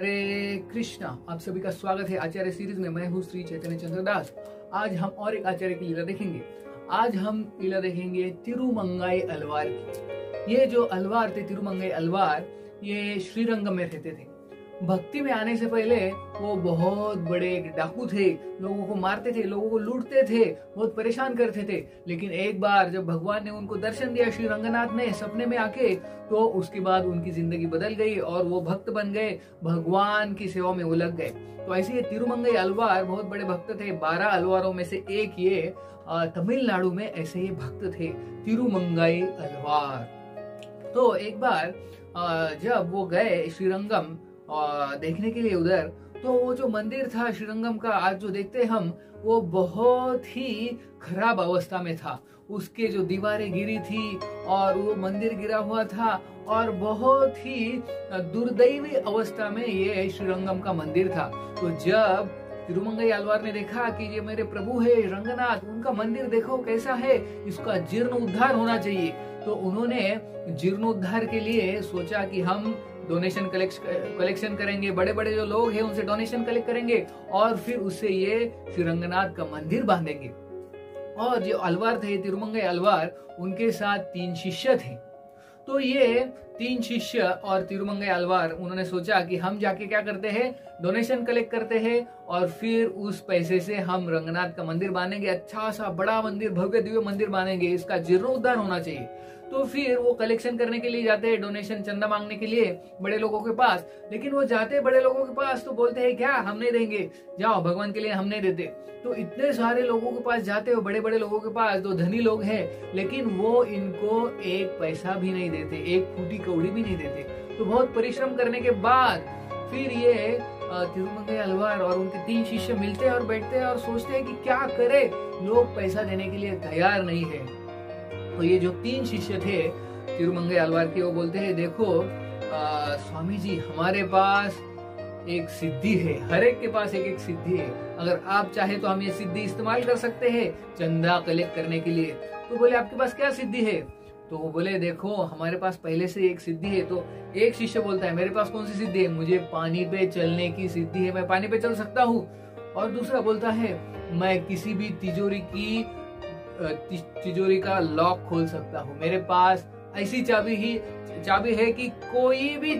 हरे कृष्णा। आप सभी का स्वागत है आचार्य सीरीज में। मैं हूँ श्री चैतन्य चंद्र दास। आज हम और एक आचार्य की लीला देखेंगे। आज हम लीला देखेंगे तिरुमंगाई अलवार की। ये जो अलवार थे, तिरुमंगाई अलवार, ये श्रीरंगम में रहते थे। भक्ति में आने से पहले वो बहुत बड़े डाकू थे, लोगों को मारते थे, लोगों को लूटते थे, बहुत परेशान करते थे। लेकिन एक बार जब भगवान ने उनको दर्शन दिया, श्री रंगनाथ ने सपने में आके, तो उसके बाद उनकी जिंदगी बदल गई और वो भक्त बन गए, भगवान की सेवा में वो लग गए। तो ऐसे ये तिरुमंगाई अलवार बहुत बड़े भक्त थे। 12 अलवारों में से एक ये तमिलनाडु में ऐसे ये भक्त थे, तिरुमंगाई अलवार। तो एक बार जब वो गए श्रीरंगम देखने के लिए उधर, तो वो जो मंदिर था श्रीरंगम का, आज जो देखते हम, वो बहुत ही खराब अवस्था में था। उसके जो दीवारें गिरी थी और वो मंदिर गिरा हुआ था और बहुत ही दुर्दैवी अवस्था में ये श्रीरंगम का मंदिर था। तो जब तिरुमंगाई अलवार ने देखा कि ये मेरे प्रभु है रंगनाथ, उनका मंदिर देखो कैसा है, इसका जीर्णोद्धार होना चाहिए। तो उन्होंने जीर्णोद्धार के लिए सोचा कि हम डोनेशन कलेक्शन करेंगे, बड़े बड़े जो लोग हैं उनसे डोनेशन कलेक्ट करेंगे और फिर उससे ये श्री रंगनाथ का मंदिर बांधेंगे। और जो अलवार थे, तिरुमंगाई अलवार, उनके साथ 3 शिष्य थे। तो ये 3 शिष्य और तिरुमंगाई अलवार, उन्होंने सोचा कि हम जाके क्या करते हैं, डोनेशन कलेक्ट करते हैं और फिर उस पैसे से हम रंगनाथ का मंदिर बांधेंगे, अच्छा सा बड़ा मंदिर, भव्य दिव्य मंदिर बांधेंगे, इसका जीर्णोद्धार होना चाहिए। तो फिर वो कलेक्शन करने के लिए जाते हैं, डोनेशन चंदा मांगने के लिए बड़े लोगों के पास। लेकिन वो जाते हैं बड़े लोगों के पास तो बोलते हैं क्या, हम नहीं देंगे, जाओ भगवान के लिए हम नहीं देते। तो इतने सारे लोगों के पास जाते हो, बड़े बड़े लोगों के पास, जो धनी लोग हैं, लेकिन वो इनको एक पैसा भी नहीं देते, एक फूटी कौड़ी भी नहीं देते। तो बहुत परिश्रम करने के बाद फिर ये तिरुमंगाई अलवार और उनके 3 शिष्य मिलते हैं और बैठते हैं और सोचते हैं कि क्या करे, लोग पैसा देने के लिए तैयार नहीं है। तो ये जो 3 शिष्य थे तिरुमंगाई अलवार के, वो बोलते हैं देखो स्वामी जी, हमारे पास एक सिद्धि है, हर एक के पास एक एक सिद्धि है, अगर आप चाहे तो हम ये सिद्धि इस्तेमाल कर सकते हैं चंदा कलेक्ट करने के लिए। तो बोले आपके पास क्या सिद्धि है? तो वो बोले देखो हमारे पास पहले से एक सिद्धि है। तो एक शिष्य बोलता है मेरे पास कौन सी सिद्धि है? मुझे पानी पे चलने की सिद्धि है, मैं पानी पे चल सकता हूँ। और दूसरा बोलता है मैं किसी भी तिजोरी का लॉक खोल सकता हूँ, मेरे पास ऐसी चाबी है कि कोई भी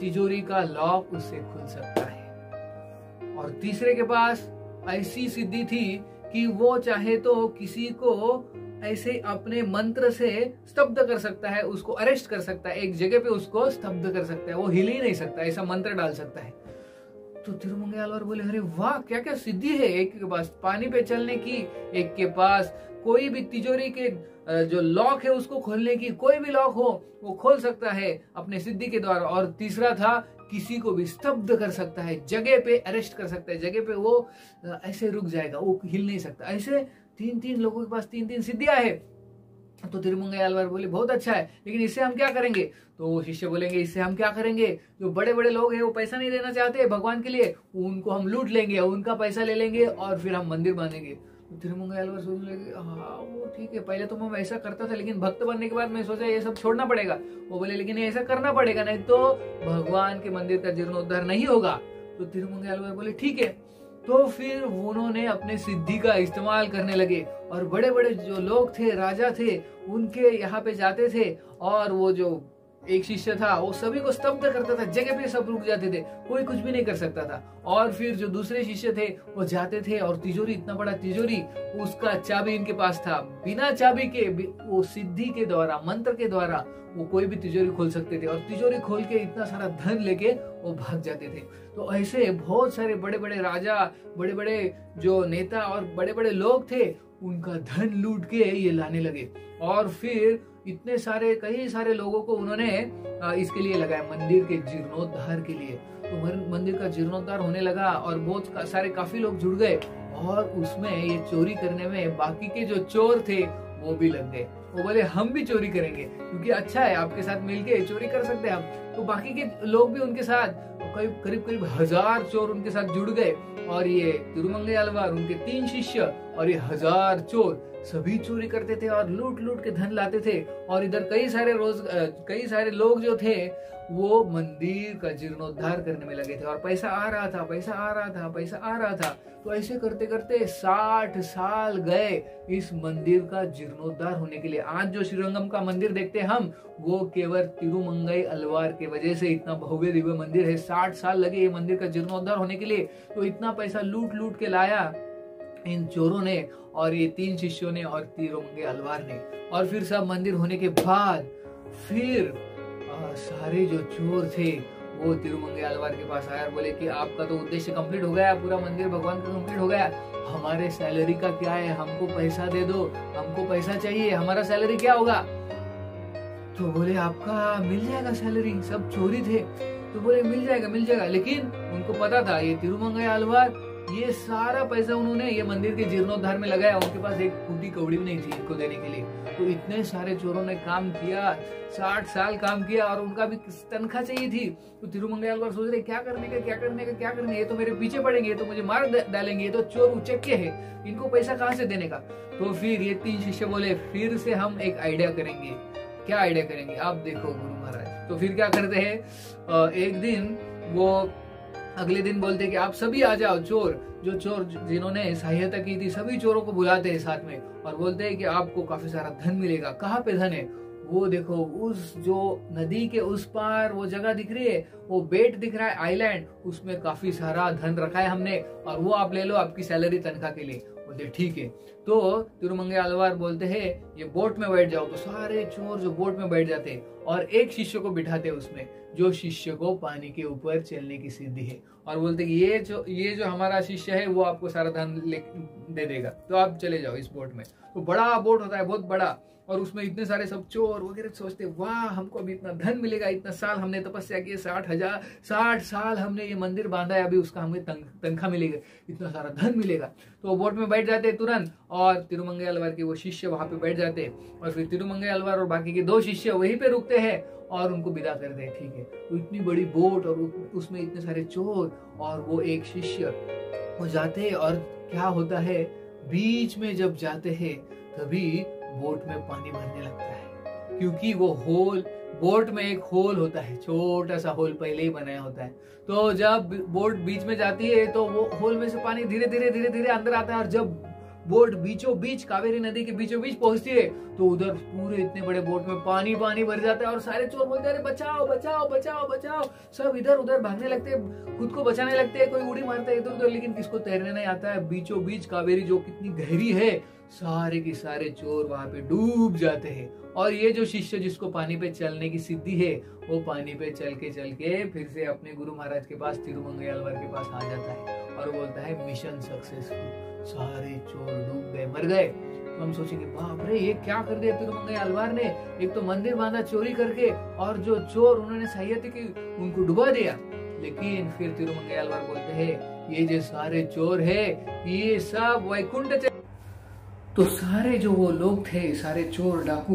तिजोरी का लॉक उससे खुल सकता है। और तीसरे के पास ऐसी सिद्धि थी कि वो चाहे तो किसी को ऐसे अपने मंत्र से स्तब्ध कर सकता है, उसको अरेस्ट कर सकता है, एक जगह पे उसको स्तब्ध कर सकता है, वो हिल ही नहीं सकता, ऐसा मंत्र डाल सकता है। तो तिरुमंगाई अलवार बोले अरे वाह, क्या क्या सिद्धि है, एक के पास पानी पे चलने की, एक के पास कोई भी तिजोरी के जो लॉक है उसको खोलने की, कोई भी लॉक हो वो खोल सकता है अपने सिद्धि के द्वारा। और तीसरा था किसी को भी स्तब्ध कर सकता है, जगह पे अरेस्ट कर सकता है, जगह पे वो ऐसे रुक जाएगा, वो हिल नहीं सकता। ऐसे 3 लोगों के पास 3 सिद्धियां है। तो तिरुमंगाई अलवार बोले बहुत अच्छा है, लेकिन इससे हम क्या करेंगे? तो शिष्य बोलेंगे इससे हम क्या करेंगे, जो बड़े बड़े लोग हैं वो पैसा नहीं देना चाहते भगवान के लिए, उनको हम लूट लेंगे, उनका पैसा ले लेंगे और फिर हम मंदिर बांधेंगे। तो तिरुमंगाई अलवार सोचने लगे हाँ वो ठीक है, पहले तो मैं ऐसा करता था, लेकिन भक्त बनने के बाद मैं सोचा ये सब छोड़ना पड़ेगा। वो बोले लेकिन ऐसा करना पड़ेगा, नहीं तो भगवान के मंदिर का जीर्णोद्धार नहीं होगा। तो तिरुमंगाई अलवार बोले ठीक है। तो फिर उन्होंने अपने सिद्धि का इस्तेमाल करने लगे और बड़े बड़े जो लोग थे, राजा थे, उनके यहाँ पे जाते थे और वो जो एक शिष्य था वो सभी को स्तब्ध करता था, जगह पे सब रुक जाते थे, कोई कुछ भी नहीं कर सकता था। और फिर जो दूसरे शिष्य थे वो जाते थे और तिजोरी, इतना बड़ा तिजोरी, उसका चाबी इनके पास था, बिना चाबी के वो सिद्धि के द्वारा, मंत्र के द्वारा वो कोई भी तिजोरी खोल सकते थे और तिजोरी खोल के इतना सारा धन लेके वो भाग जाते थे। तो ऐसे बहुत सारे बड़े बड़े राजा, बड़े बड़े जो नेता और बड़े बड़े लोग थे, उनका धन लूट के ये लाने लगे। और फिर इतने सारे कई सारे लोगों को उन्होंने इसके लिए लगाया, मंदिर के जीर्णोद्धार के लिए। तो मंदिर का जीर्णोद्धार होने लगा और बहुत सारे काफी लोग जुड़ गए और उसमें ये चोरी करने में बाकी के जो चोर थे वो भी लग गए। वो बोले हम भी चोरी करेंगे क्योंकि अच्छा है, आपके साथ मिलके चोरी कर सकते हैं हम। तो बाकी के लोग भी उनके साथ, करीब 1000 चोर उनके साथ जुड़ गए और ये तिरुमंगाई अलवार, उनके 3 शिष्य और ये 1000 चोर सभी चोरी करते थे और लूट लूट के धन लाते थे। और इधर कई सारे लोग जो थे वो मंदिर का जीर्णोद्धार करने में लगे थे और पैसा आ रहा था। तो ऐसे करते करते 60 साल गए इस मंदिर का जीर्णोद्धार होने के लिए। आज जो श्रीरंगम का मंदिर देखते हैं हम, वो केवल तिरुमंगई अलवार के वजह से इतना भव्य दिव्य मंदिर है। 60 साल लगे ये मंदिर का जीर्णोद्धार होने के लिए। तो इतना पैसा लूट लूट के लाया इन चोरों ने और ये 3 शिष्यों ने और तिरुमंगई अलवार ने। और फिर सब मंदिर होने के बाद फिर सारे जो चोर थे वो तिरुमंगई अलवार के पास आया और बोले कि आपका तो उद्देश्य कंप्लीट हो गया, पूरा मंदिर भगवान का कंप्लीट हो गया, हमारे सैलरी का क्या है, हमको पैसा दे दो, हमको पैसा चाहिए, हमारा सैलरी क्या होगा। तो बोले आपका मिल जाएगा सैलरी, सब चोरी थे। तो बोले मिल जाएगा। लेकिन उनको पता था ये तिरुमंगई अलवार ये सारा पैसा उन्होंने ये मंदिर के जीर्णोद्धार में लगाया। उनके पास एक फूटी कौड़ी भी नहीं थी इनको देने के लिए। तो इतने सारे चोरों ने काम किया, 60 साल काम किया और उनका भी तनख्वाह चाहिए थी। तो तिरुमंगई अलवार सोच रहे क्या करने, ये तो मेरे पीछे पड़ेंगे, ये तो मुझे मार डालेंगे, ये तो चोर उचक्के है, इनको पैसा कहाँ से देने का। तो फिर ये 3 शिष्य बोले फिर से हम एक आइडिया करेंगे। क्या आइडिया करेंगे आप देखो गुरु महाराज। तो फिर क्या करते हैं, एक दिन वो अगले दिन बोलते कि आप सभी आ जाओ, चोर जिन्होंने सहायता की थी सभी चोरों को बुलाते हैं साथ में और बोलते हैं कि आपको काफी सारा धन मिलेगा। कहाँ पे धन है, वो देखो उस जो नदी के उस पार वो जगह दिख रही है, वो बेट दिख रहा है आइलैंड, उसमें काफी सारा धन रखा है हमने और वो आप ले लो आपकी सैलरी तनख्वाह के लिए। बोलते ठीक है। तो तिरुमंगई अलवार बोलते हैं ये बोट में बैठ जाओ। तो सारे चोर जो बोट में बैठ जाते और एक शिष्य को बिठाते उसमें, जो शिष्य को पानी के ऊपर चलने की सिद्धि है, और बोलते कि ये जो हमारा शिष्य है वो आपको सारा धन दे देगा, तो आप चले जाओ इस बोट में। तो बड़ा बोट होता है, बहुत बड़ा, और उसमें इतने सारे सब चोर वगैरह सोचते वाह हमको अभी इतना धन मिलेगा, इतना साल हमने तपस्या की, 60 साल हमने ये मंदिर बांधा है, अभी उसका हमें तनख्वाह मिलेगा, इतना सारा धन मिलेगा। तो वो बोट में बैठ जाते तुरंत और तिरुमंगई अलवार के वो शिष्य वहां पे बैठ जाते और फिर तिरुमंगई अलवार और बाकी के 2 शिष्य वहीं पे रुकते हैं और उनको विदा करते हैं। ठीक है, तो इतनी बड़ी बोट और उसमें इतने सारे चोर और वो एक शिष्य वो जाते और क्या होता है, बीच में जब जाते हैं तभी बोट में पानी भरने लगता है, क्योंकि वो बोट में एक होल होता है, छोटा सा होल पहले ही बनाया होता है। तो जब बोट बीच में जाती है तो वो होल में से पानी धीरे धीरे अंदर आता है और जब बोट बीचों बीच कावेरी नदी के बीचों बीच पहुंचती है तो उधर पूरे इतने बड़े बोट में पानी भर जाता है और सारे चोर बोलते हैं बचाओ। सब इधर उधर भागने लगते हैं, खुद को बचाने लगते हैं, कोई उड़ी मारता है इधर उधर, लेकिन किसको तैरने नहीं आता है। बीचों बीच कावेरी जो कितनी गहरी है, सारे के सारे चोर वहां पे डूब जाते हैं। और ये जो शिष्य जिसको पानी पे चलने की सिद्धि है वो पानी पे चल के फिर से अपने गुरु महाराज के पास तिरुमंगई अलवार के पास आ जाता है और बोलता है मिशन सक्सेसफुल, सारे चोर डूब गए, मर गए। तो हम सोचेंगे बाप रे ये क्या कर दिया तिरुमंगई अलवार ने, एक तो मंदिर बांधा चोरी करके और जो चोर उन्होंने सहायता की उनको डुबा दिया। लेकिन फिर तिरुमंगई अलवार बोलते हैं ये जो सारे चोर है ये सब वैकुंठ, तो सारे जो वो लोग थे, सारे चोर डाकू,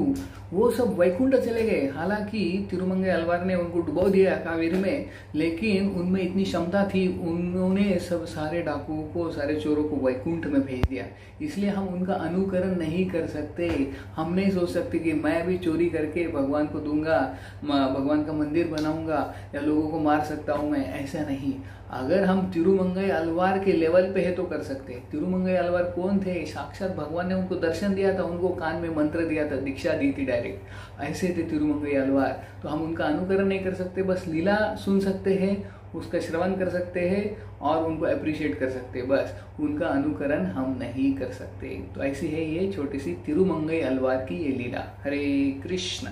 वो सब वैकुंठ चले गए। हालांकि तिरुमंगई अलवार ने उनको डुबो दिया कावेरी में, लेकिन उनमें इतनी क्षमता थी, उन्होंने सब सारे डाकुओं को, सारे चोरों को वैकुंठ में भेज दिया। इसलिए हम उनका अनुकरण नहीं कर सकते। हम नहीं सोच सकते कि मैं भी चोरी करके भगवान को दूंगा, भगवान का मंदिर बनाऊंगा या लोगों को मार सकता हूं मैं, ऐसा नहीं। अगर हम तिरुमंगई अलवार के लेवल पे है तो कर सकते हैं। तिरुमंगई अलवार कौन थे? साक्षात भगवान ने उनको दर्शन दिया था, उनको कान में मंत्र दिया था, दीक्षा दी थी डायरेक्ट, ऐसे थे तिरुमंगई अलवार। तो हम उनका अनुकरण नहीं कर सकते, बस लीला सुन सकते हैं, उसका श्रवण कर सकते हैं और उनको अप्रिशिएट कर सकते हैं, बस उनका अनुकरण हम नहीं कर सकते। तो ऐसी है ये छोटी सी तिरुमंगई अलवार की ये लीला। हरे कृष्ण।